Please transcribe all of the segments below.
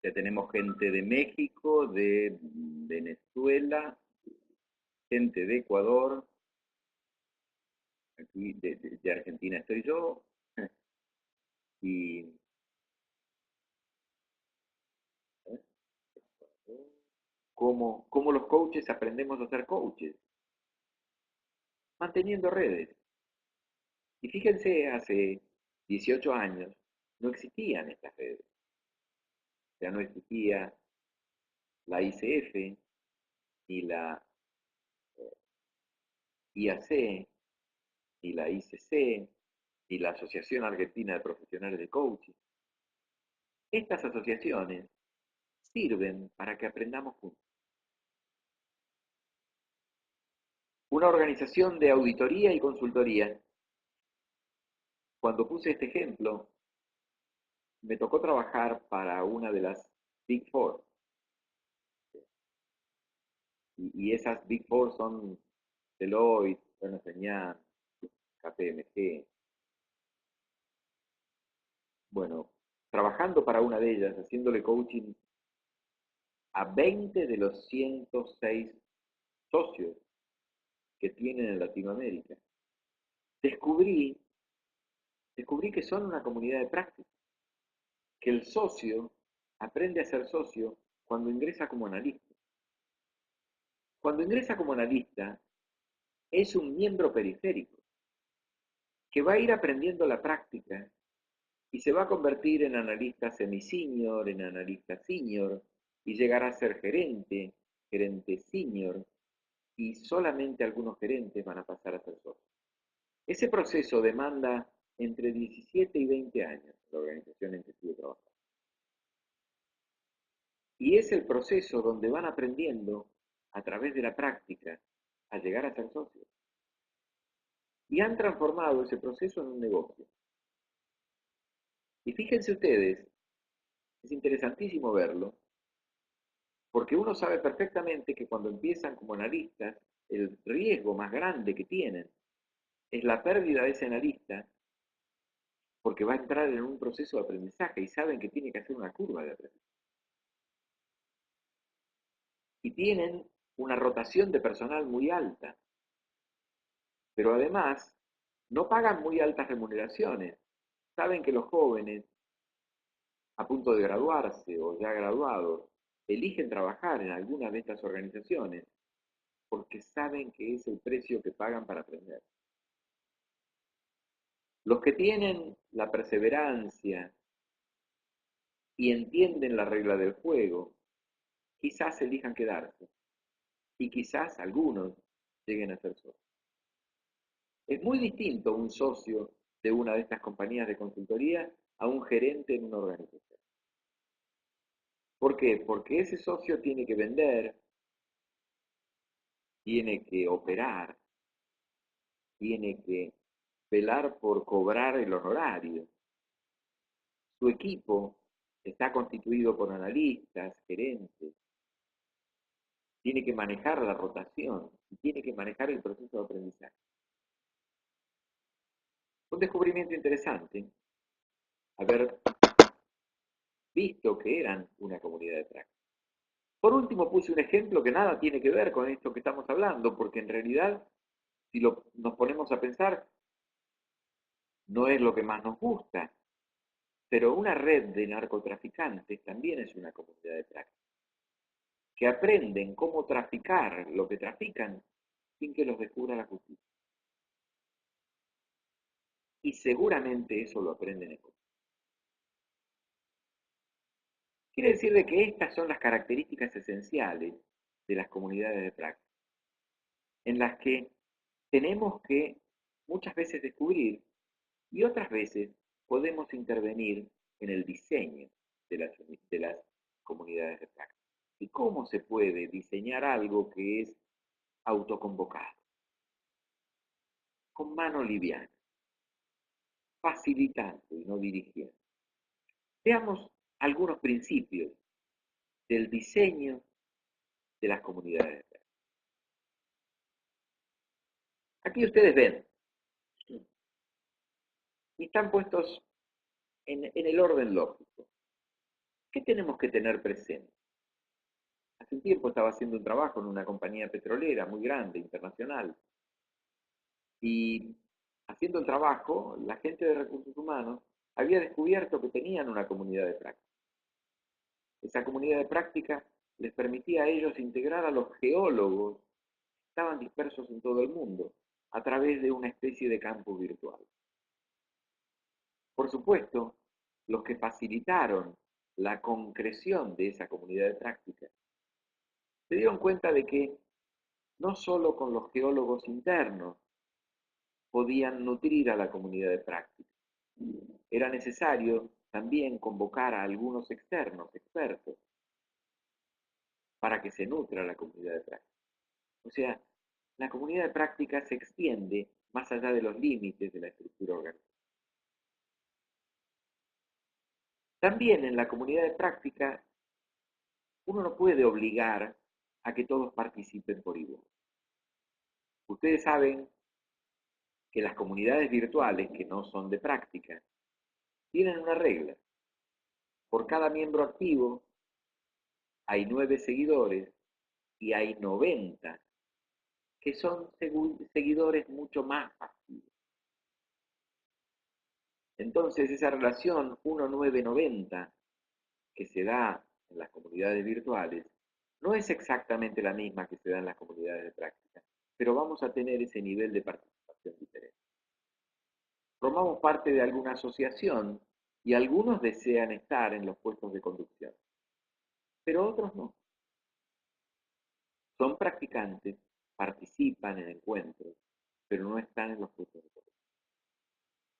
Ya tenemos gente de México, de Venezuela, gente de Ecuador, aquí de Argentina estoy yo, y ¿eh? ¿Cómo los coaches aprendemos a ser coaches? Manteniendo redes. Y fíjense, hace 18 años no existían estas redes. O sea, no existía la ICF, ni la IAC, ni la ICC, ni la Asociación Argentina de Profesionales de Coaching. Estas asociaciones sirven para que aprendamos juntos. Una organización de auditoría y consultoría, cuando puse este ejemplo, me tocó trabajar para una de las Big Four. Y esas Big Four son Deloitte, Ernst Young, KPMG. Bueno, trabajando para una de ellas, haciéndole coaching a 20 de los 106 socios que tienen en Latinoamérica, descubrí, descubrí que son una comunidad de práctica, que el socio aprende a ser socio cuando ingresa como analista. Cuando ingresa como analista, es un miembro periférico que va a ir aprendiendo la práctica y se va a convertir en analista semi-senior, en analista senior, y llegará a ser gerente, gerente senior, y solamente algunos gerentes van a pasar a ser socios. Ese proceso demanda entre 17 y 20 años, la organización en que estuve trabajando. Y es el proceso donde van aprendiendo, a través de la práctica, a llegar a ser socios. Y han transformado ese proceso en un negocio. Y fíjense ustedes, es interesantísimo verlo, porque uno sabe perfectamente que cuando empiezan como analistas, el riesgo más grande que tienen es la pérdida de ese analista, porque va a entrar en un proceso de aprendizaje y saben que tiene que hacer una curva de aprendizaje. Y tienen una rotación de personal muy alta, pero además no pagan muy altas remuneraciones. Saben que los jóvenes a punto de graduarse o ya graduados eligen trabajar en alguna de estas organizaciones porque saben que es el precio que pagan para aprender. Los que tienen la perseverancia y entienden la regla del juego, quizás elijan quedarse y quizás algunos lleguen a ser socios. Es muy distinto un socio de una de estas compañías de consultoría a un gerente en una organización. ¿Por qué? Porque ese socio tiene que vender, tiene que operar, tiene que velar por cobrar el honorario. Su equipo está constituido por analistas, gerentes, tiene que manejar la rotación y tiene que manejar el proceso de aprendizaje. Un descubrimiento interesante, haber visto que eran una comunidad de práctica. Por último, puse un ejemplo que nada tiene que ver con esto que estamos hablando, porque en realidad, si nos ponemos a pensar, no es lo que más nos gusta, pero una red de narcotraficantes también es una comunidad de práctica, que aprenden cómo traficar lo que trafican sin que los descubra la justicia. Y seguramente eso lo aprenden en Colombia. Quiere decir de que estas son las características esenciales de las comunidades de práctica, en las que tenemos que muchas veces descubrir y otras veces podemos intervenir en el diseño de las comunidades de práctica. ¿Y cómo se puede diseñar algo que es autoconvocado? Con mano liviana, facilitando y no dirigiendo. Veamos algunos principios del diseño de las comunidades de práctica. Aquí ustedes ven, y están puestos en el orden lógico. ¿Qué tenemos que tener presente? Hace un tiempo estaba haciendo un trabajo en una compañía petrolera muy grande, internacional, y haciendo el trabajo, la gente de recursos humanos había descubierto que tenían una comunidad de práctica. Esa comunidad de práctica les permitía a ellos integrar a los geólogos que estaban dispersos en todo el mundo a través de una especie de campo virtual. Por supuesto, los que facilitaron la concreción de esa comunidad de práctica se dieron cuenta de que no solo con los geólogos internos podían nutrir a la comunidad de práctica, era necesario también convocar a algunos externos, expertos, para que se nutra la comunidad de práctica. O sea, la comunidad de práctica se extiende más allá de los límites de la estructura organizativa. También en la comunidad de práctica uno no puede obligar a que todos participen por igual. Ustedes saben que las comunidades virtuales, que no son de práctica, tienen una regla. Por cada miembro activo hay 9 seguidores y hay 90 que son seguidores mucho más pasivos. Entonces esa relación 1-9-90 que se da en las comunidades virtuales no es exactamente la misma que se da en las comunidades de práctica, pero vamos a tener ese nivel de participación diferente. Formamos parte de alguna asociación y algunos desean estar en los puestos de conducción, pero otros no. Son practicantes, participan en encuentros, pero no están en los puestos de conducción.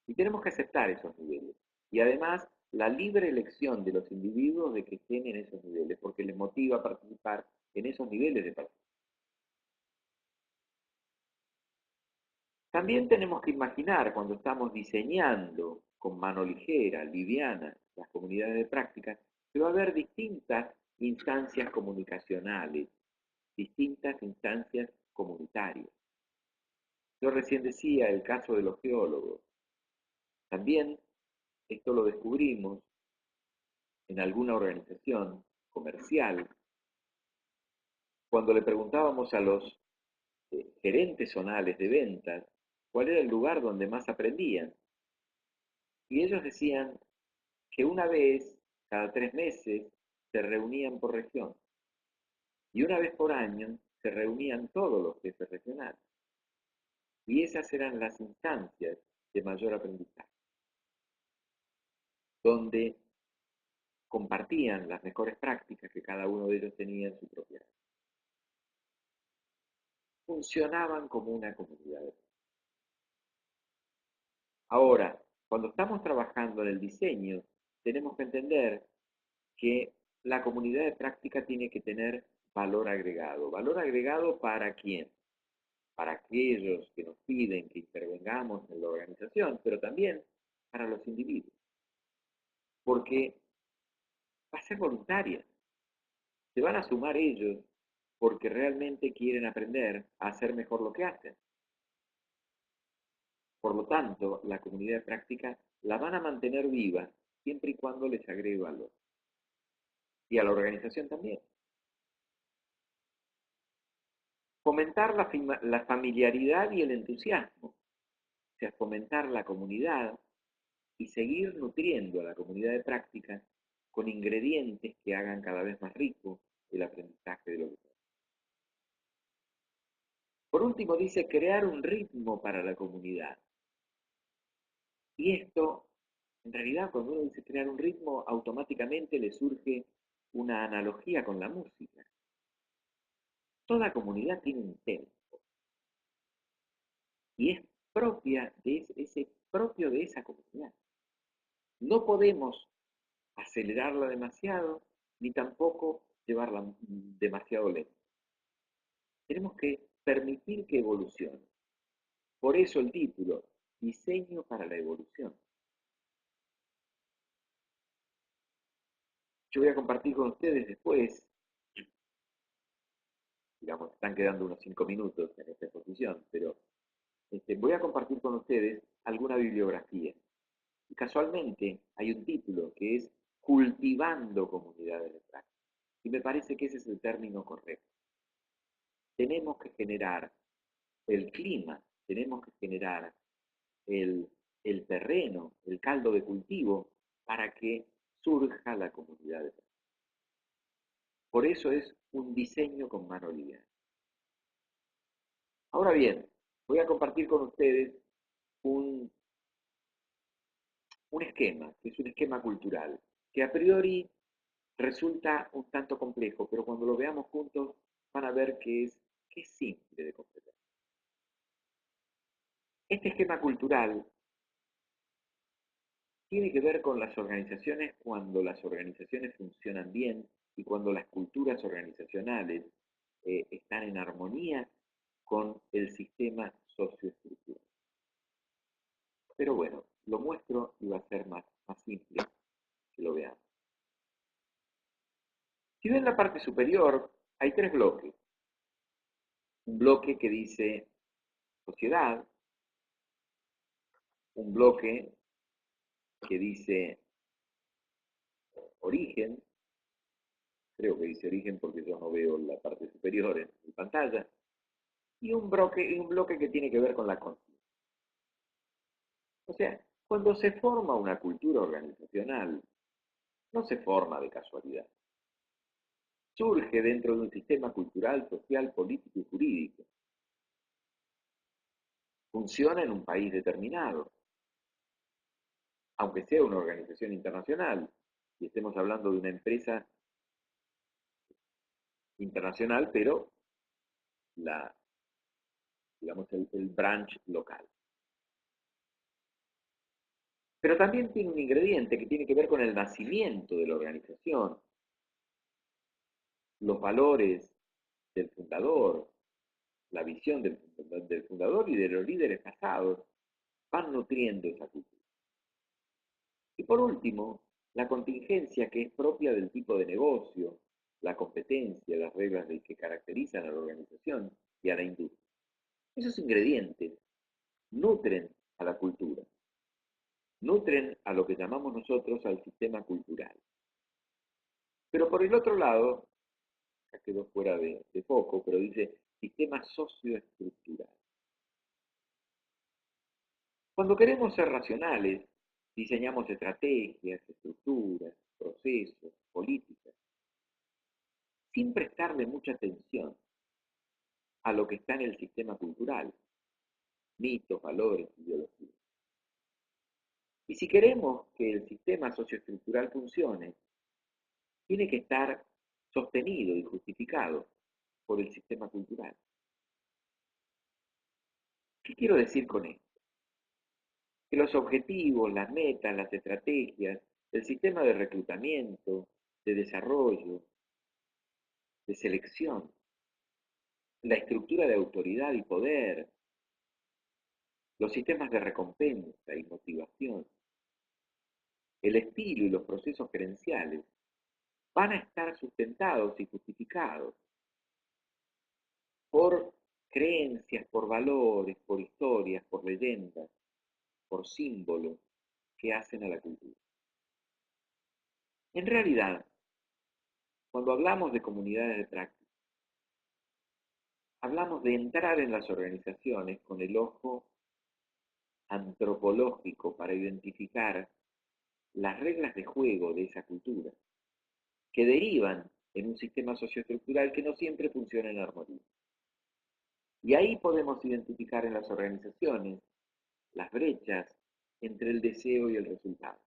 Y tenemos que aceptar esos niveles. Y además, la libre elección de los individuos de que estén en esos niveles, porque les motiva a participar en esos niveles de participación. También tenemos que imaginar cuando estamos diseñando con mano ligera, liviana, las comunidades de práctica, que va a haber distintas instancias comunicacionales, distintas instancias comunitarias. Yo recién decía el caso de los geólogos. También esto lo descubrimos en alguna organización comercial cuando le preguntábamos a los gerentes zonales de ventas cuál era el lugar donde más aprendían. Y ellos decían que una vez cada 3 meses se reunían por región y una vez por año se reunían todos los jefes regionales. Y esas eran las instancias de mayor aprendizaje, donde compartían las mejores prácticas que cada uno de ellos tenía en su propia área. Funcionaban como una comunidad. Ahora, cuando estamos trabajando en el diseño, tenemos que entender que la comunidad de práctica tiene que tener valor agregado. ¿Valor agregado para quién? Para aquellos que nos piden que intervengamos en la organización, pero también para los individuos. Porque va a ser voluntaria. Se van a sumar ellos porque realmente quieren aprender a hacer mejor lo que hacen. Por lo tanto, la comunidad de práctica la van a mantener viva siempre y cuando les agregue valor. Y a la organización también. Fomentar la familiaridad y el entusiasmo, o sea, fomentar la comunidad y seguir nutriendo a la comunidad de práctica con ingredientes que hagan cada vez más rico el aprendizaje de lo que sea. Por último, dice crear un ritmo para la comunidad. Y esto, en realidad, cuando uno dice crear un ritmo, automáticamente le surge una analogía con la música. Toda comunidad tiene un tempo y es propio de esa comunidad. No podemos acelerarla demasiado ni tampoco llevarla demasiado lento. Tenemos que permitir que evolucione. Por eso el título, Diseño para la Evolución. Yo voy a compartir con ustedes después, digamos, están quedando unos 5 minutos en esta exposición, pero voy a compartir con ustedes alguna bibliografía. Y casualmente hay un título que es cultivando comunidades de práctica. Y me parece que ese es el término correcto. Tenemos que generar el clima, tenemos que generar el, el terreno, el caldo de cultivo, para que surja la comunidad de práctica. Por eso es un diseño con mano liviana. Ahora bien, voy a compartir con ustedes un, un esquema, que es un esquema cultural, que a priori resulta un tanto complejo, pero cuando lo veamos juntos van a ver que es simple de comprender. Este esquema cultural tiene que ver con las organizaciones cuando las organizaciones funcionan bien y cuando las culturas organizacionales están en armonía con el sistema socioestructural. Pero bueno, lo muestro y va a ser más simple que lo veamos. Si ven la parte superior, hay tres bloques. Un bloque que dice sociedad, un bloque que dice origen, creo que dice origen porque yo no veo la parte superior en mi pantalla, y un bloque que tiene que ver con la continuidad. O sea, cuando se forma una cultura organizacional, no se forma de casualidad. Surge dentro de un sistema cultural, social, político y jurídico. Funciona en un país determinado, aunque sea una organización internacional, y estemos hablando de una empresa internacional, pero digamos, el branch local. Pero también tiene un ingrediente que tiene que ver con el nacimiento de la organización, los valores del fundador, la visión del fundador y de los líderes pasados van nutriendo esa cultura. Y por último, la contingencia que es propia del tipo de negocio, la competencia, las reglas que caracterizan a la organización y a la industria. Esos ingredientes nutren a la cultura, nutren a lo que llamamos nosotros al sistema cultural. Pero por el otro lado, ya quedó fuera de foco, pero dice sistema socioestructural. Cuando queremos ser racionales, diseñamos estrategias, estructuras, procesos, políticas, sin prestarle mucha atención a lo que está en el sistema cultural, mitos, valores, ideologías. Y si queremos que el sistema socioestructural funcione, tiene que estar sostenido y justificado por el sistema cultural. ¿Qué quiero decir con esto? Que los objetivos, las metas, las estrategias, el sistema de reclutamiento, de desarrollo, de selección, la estructura de autoridad y poder, los sistemas de recompensa y motivación, el estilo y los procesos gerenciales van a estar sustentados y justificados por creencias, por valores, por historias, por leyendas, por símbolos que hacen a la cultura. En realidad, cuando hablamos de comunidades de práctica, hablamos de entrar en las organizaciones con el ojo antropológico para identificar las reglas de juego de esa cultura, que derivan en un sistema socioestructural que no siempre funciona en armonía. Y ahí podemos identificar en las organizaciones las brechas entre el deseo y el resultado,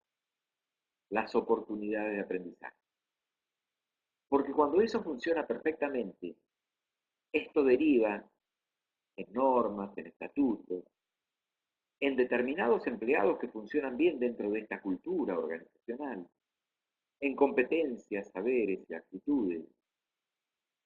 las oportunidades de aprendizaje. Porque cuando eso funciona perfectamente, esto deriva en normas, en estatutos, en determinados empleados que funcionan bien dentro de esta cultura organizacional, en competencias, saberes y actitudes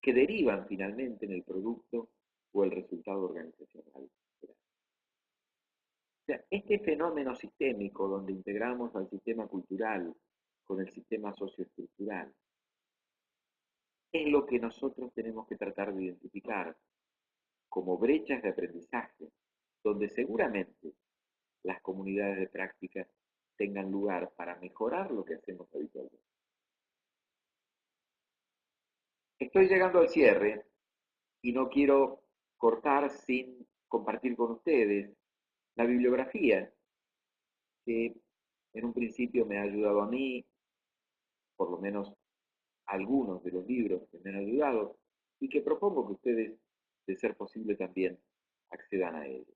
que derivan finalmente en el producto o el resultado organizacional. O sea, este fenómeno sistémico donde integramos al sistema cultural con el sistema socioestructural es lo que nosotros tenemos que tratar de identificar como brechas de aprendizaje, donde seguramente las comunidades de práctica tengan lugar para mejorar lo que hacemos habitualmente. Estoy llegando al cierre y no quiero cortar sin compartir con ustedes la bibliografía que en un principio me ha ayudado a mí, por lo menos algunos de los libros que me han ayudado, y que propongo que ustedes, de ser posible, también accedan a ellos.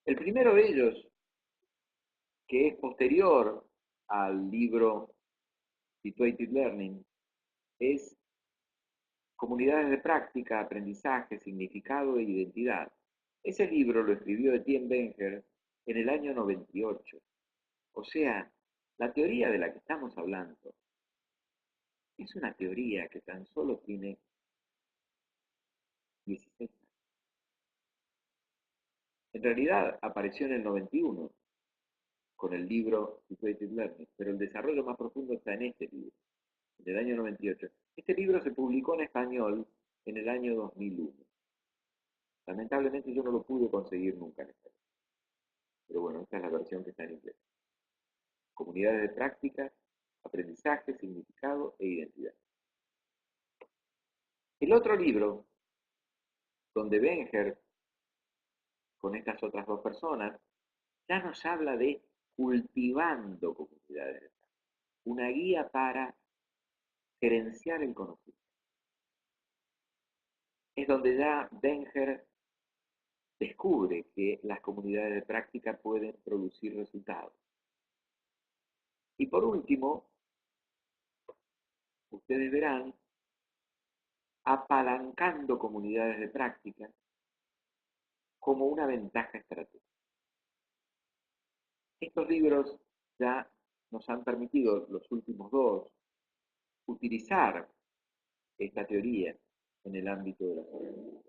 El primero de ellos, que es posterior al libro Situated Learning, es Comunidades de Práctica, Aprendizaje, Significado e Identidad. Ese libro lo escribió Etienne Benger en el año 98. O sea, la teoría de la que estamos hablando es una teoría que tan solo tiene 16 años. En realidad apareció en el 91 con el libro Situated Learning, pero el desarrollo más profundo está en este libro, en el año 98. Este libro se publicó en español en el año 2001. Lamentablemente yo no lo pude conseguir nunca en español, pero bueno, esta es la versión que está en inglés. Comunidades de práctica, aprendizaje, significado e identidad. El otro libro, donde Benger, con estas otras dos personas, ya nos habla de cultivando comunidades de práctica, una guía para gerenciar el conocimiento. Es donde ya Benger descubre que las comunidades de práctica pueden producir resultados. Y por último, ustedes verán apalancando comunidades de práctica como una ventaja estratégica. Estos libros ya nos han permitido, los últimos dos, utilizar esta teoría en el ámbito de la organización.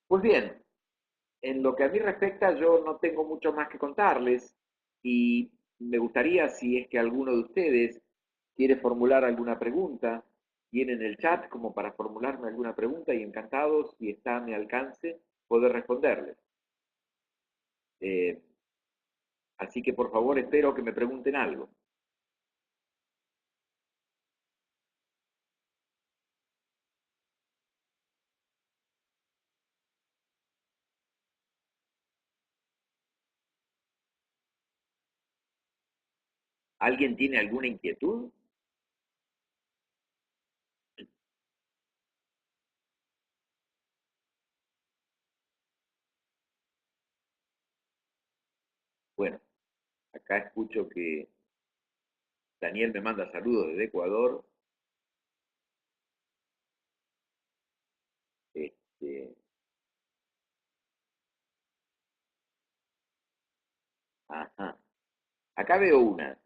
Pues bien, en lo que a mí respecta, yo no tengo mucho más que contarles y me gustaría, si es que alguno de ustedes quiere formular alguna pregunta, tienen el chat como para formularme alguna pregunta y encantado, si está a mi alcance, poder responderles. Así que por favor espero que me pregunten algo. ¿Alguien tiene alguna inquietud? Bueno, acá escucho que Daniel me manda saludos desde Ecuador. Este, ajá. Acá veo una.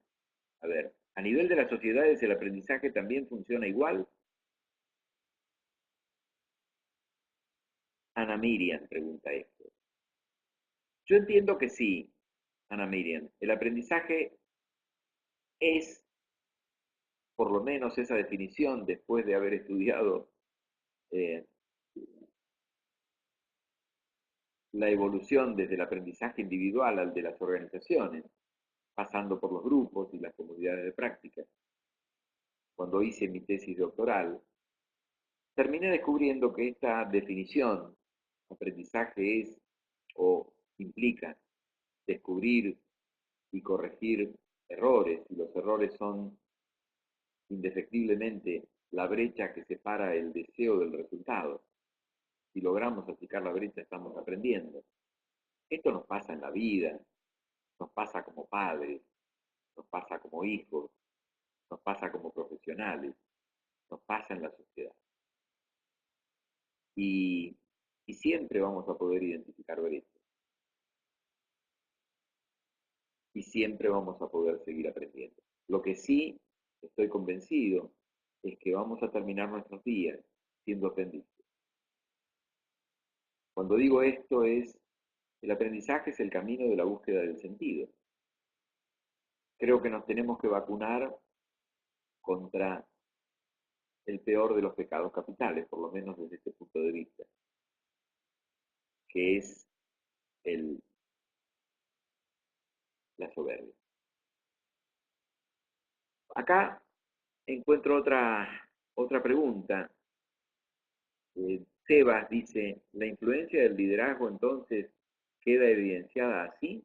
A ver, a nivel de las sociedades el aprendizaje también funciona igual. Ana Miriam pregunta esto. Yo entiendo que sí, Ana Miriam. El aprendizaje es, por lo menos esa definición, después de haber estudiado eh, la evolución desde el aprendizaje individual al de las organizaciones, pasando por los grupos y las comunidades de práctica. Cuando hice mi tesis doctoral, terminé descubriendo que esta definición, aprendizaje es o implica descubrir y corregir errores, y los errores son indefectiblemente la brecha que separa el deseo del resultado. Si logramos achicar la brecha, estamos aprendiendo. Esto nos pasa en la vida, nos pasa como padres, nos pasa como hijos, nos pasa como profesionales, nos pasa en la sociedad. Y, y siempre vamos a poder identificar brechas. Y siempre vamos a poder seguir aprendiendo. Lo que sí estoy convencido es que vamos a terminar nuestros días siendo aprendices. Cuando digo esto es, el aprendizaje es el camino de la búsqueda del sentido. Creo que nos tenemos que vacunar contra el peor de los pecados capitales, por lo menos desde este punto de vista, que es el la soberbia. Acá encuentro otra pregunta. Sebas dice, ¿la influencia del liderazgo entonces queda evidenciada así?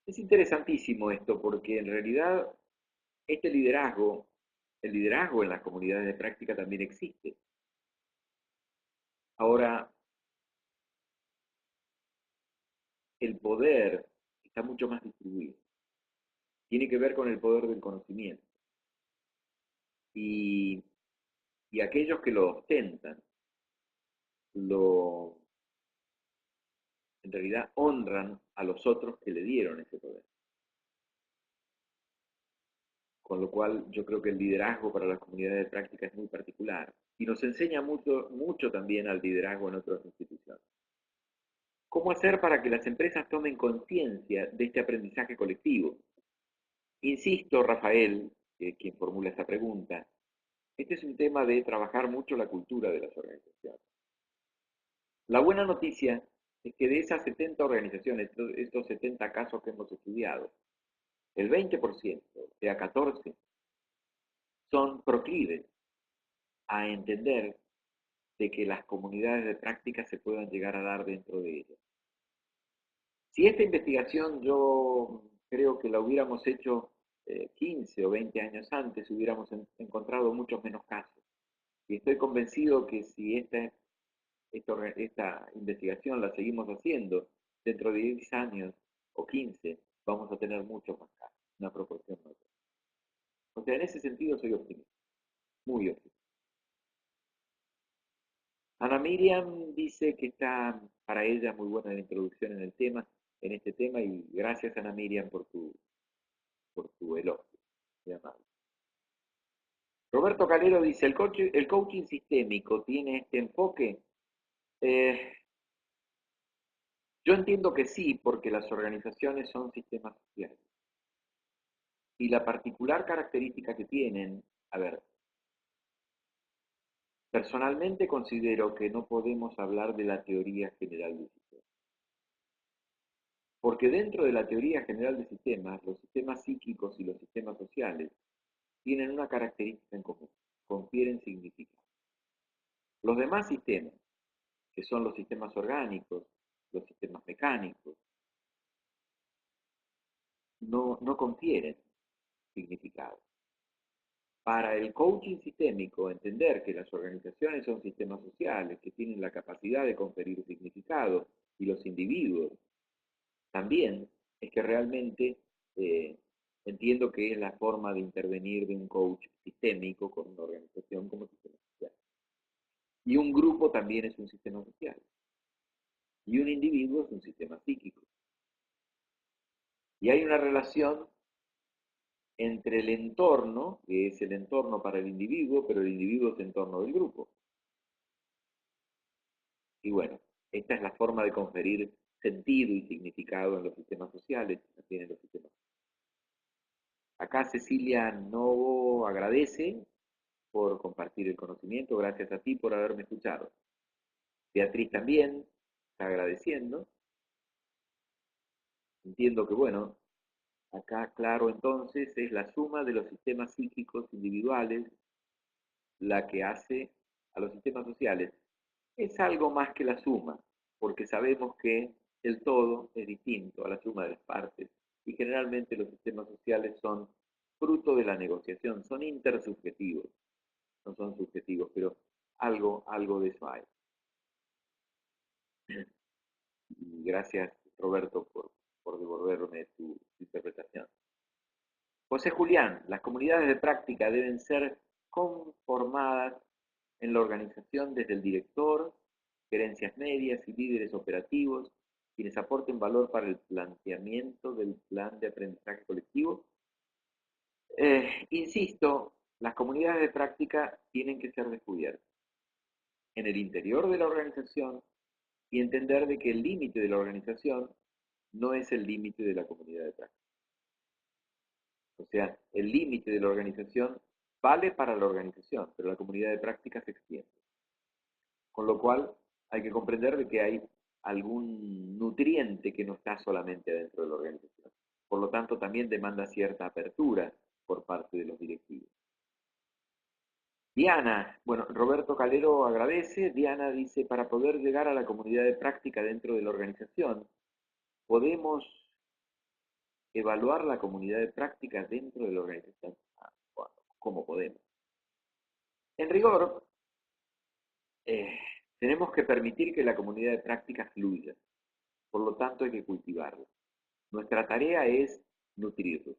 Es interesantísimo esto porque en realidad este liderazgo, el liderazgo en las comunidades de práctica también existe. Ahora, el poder está mucho más distribuido. Tiene que ver con el poder del conocimiento. Y, y aquellos que lo ostentan, lo, en realidad honran a los otros que le dieron ese poder. Con lo cual yo creo que el liderazgo para las comunidades de práctica es muy particular y nos enseña mucho, mucho también al liderazgo en otras instituciones. ¿Cómo hacer para que las empresas tomen conciencia de este aprendizaje colectivo? Insisto, Rafael, quien formula esta pregunta, este es un tema de trabajar mucho la cultura de las organizaciones. La buena noticia es que de esas 70 organizaciones, estos 70 casos que hemos estudiado, el 20%, o sea, 14, son proclives a entender de que las comunidades de práctica se puedan llegar a dar dentro de ellas. Si esta investigación yo creo que la hubiéramos hecho 15 o 20 años antes, hubiéramos encontrado muchos menos casos. Y estoy convencido que si esta investigación la seguimos haciendo, dentro de 10 años o 15, vamos a tener muchos más casos, una proporción mayor. O sea, en ese sentido soy optimista, muy optimista. Ana Miriam dice que está para ella muy buena la introducción en este tema, y gracias Ana Miriam por tu elogio. Muy amable. Roberto Calero dice, ¿el coaching sistémico tiene este enfoque? Eh, yo entiendo que sí, porque las organizaciones son sistemas sociales. Y la particular característica que tienen, a ver, personalmente considero que no podemos hablar de la teoría general del sistema. Porque dentro de la teoría general de sistemas, los sistemas psíquicos y los sistemas sociales tienen una característica en común, confieren significado. Los demás sistemas, que son los sistemas orgánicos, los sistemas mecánicos, no confieren significado. Para el coaching sistémico, entender que las organizaciones son sistemas sociales que tienen la capacidad de conferir significado y los individuos también, es que realmente eh, entiendo que es la forma de intervenir de un coach sistémico con una organización como sistema social. Y un grupo también es un sistema social. Y un individuo es un sistema psíquico. Y hay una relación entre el entorno, que es el entorno para el individuo, pero el individuo es el entorno del grupo. Y bueno, esta es la forma de conferir sentido y significado en los sistemas sociales, también en los sistemas. Acá Cecilia Novo agradece por compartir el conocimiento, gracias a ti por haberme escuchado. Beatriz también está agradeciendo. Entiendo que, bueno, acá claro entonces es la suma de los sistemas psíquicos individuales la que hace a los sistemas sociales. Es algo más que la suma, porque sabemos que el todo es distinto a la suma de las partes y generalmente los sistemas sociales son fruto de la negociación, son intersubjetivos, no son subjetivos, pero algo de eso hay. Y gracias Roberto por devolverme tu interpretación. José Julián, las comunidades de práctica deben ser conformadas en la organización desde el director, gerencias medias y líderes operativos, quienes aporten valor para el planteamiento del plan de aprendizaje colectivo. Insisto, las comunidades de práctica tienen que ser descubiertas en el interior de la organización y entender de que el límite de la organización no es el límite de la comunidad de práctica. O sea, el límite de la organización vale para la organización, pero la comunidad de práctica se extiende. Con lo cual hay que comprender de que hay algún nutriente que no está solamente dentro de la organización. Por lo tanto, también demanda cierta apertura por parte de los directivos. Diana, bueno, Roberto Calero agradece. Diana dice, para poder llegar a la comunidad de práctica dentro de la organización, podemos evaluar la comunidad de práctica dentro de la organización. Bueno, ¿cómo podemos? En rigor, eh, tenemos que permitir que la comunidad de práctica fluya. Por lo tanto, hay que cultivarla. Nuestra tarea es nutrirlo.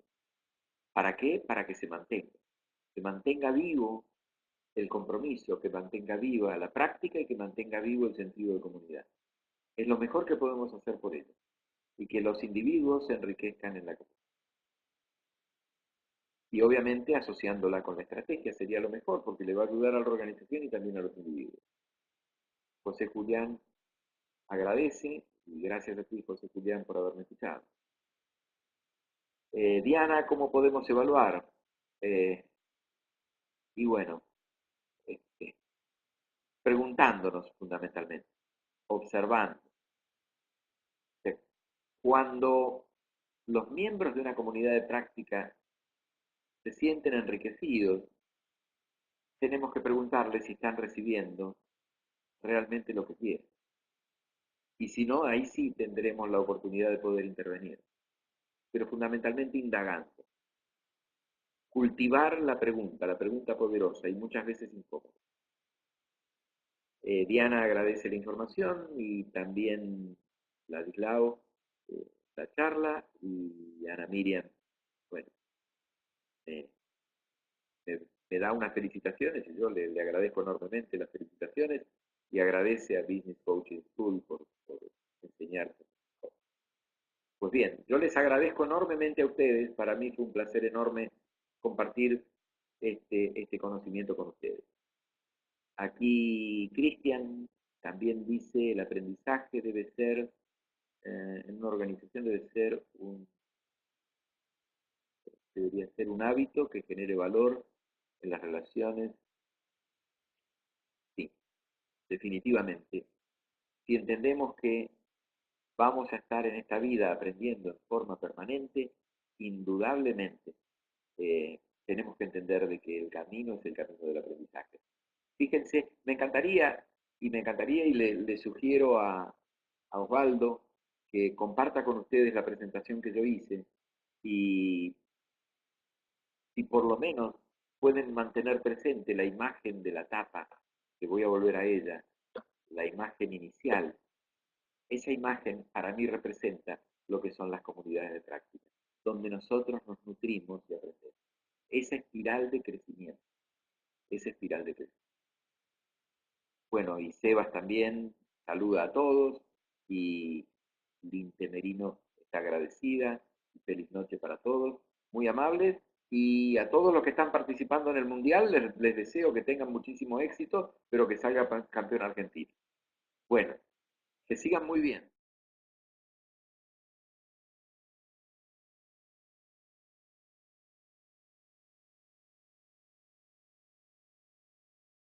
¿Para qué? Para que se mantenga vivo el compromiso, que mantenga viva la práctica y que mantenga vivo el sentido de comunidad. Es lo mejor que podemos hacer por ello y que los individuos se enriquezcan en la comunidad. Y obviamente asociándola con la estrategia sería lo mejor porque le va a ayudar a la organización y también a los individuos. José Julián agradece y gracias a ti, José Julián, por haberme escuchado. Diana, ¿cómo podemos evaluar? Eh, y bueno, este, preguntándonos fundamentalmente, observando. Cuando los miembros de una comunidad de práctica se sienten enriquecidos, tenemos que preguntarles si están recibiendo realmente lo que quieren. Y si no, ahí sí tendremos la oportunidad de poder intervenir. Pero fundamentalmente indagando. Cultivar la pregunta poderosa y muchas veces incómoda. Diana agradece la información y también Ladislao la charla y Ana Miriam, bueno, me, me, me da unas felicitaciones y yo le agradezco enormemente las felicitaciones y agradece a Business Coaching School por enseñar. Pues bien, yo les agradezco enormemente a ustedes, para mí fue un placer enorme compartir este conocimiento con ustedes. Aquí Cristian también dice, el aprendizaje debe ser, en una organización debería ser un hábito que genere valor en las relaciones. Sí, definitivamente. Si entendemos que vamos a estar en esta vida aprendiendo en forma permanente, indudablemente tenemos que entender de que el camino es el camino del aprendizaje. Fíjense, me encantaría y le sugiero a Osvaldo que comparta con ustedes la presentación que yo hice y si por lo menos pueden mantener presente la imagen de la tapa, que voy a volver a ella, la imagen inicial, esa imagen para mí representa lo que son las comunidades de práctica, donde nosotros nos nutrimos y aprendemos. Esa espiral de crecimiento, esa espiral de crecimiento. Bueno, y Sebas también saluda a todos y Linte Merino está agradecida. Feliz noche para todos, muy amables. Y a todos los que están participando en el Mundial les deseo que tengan muchísimo éxito, pero que salga campeón argentino. Bueno, que sigan muy bien.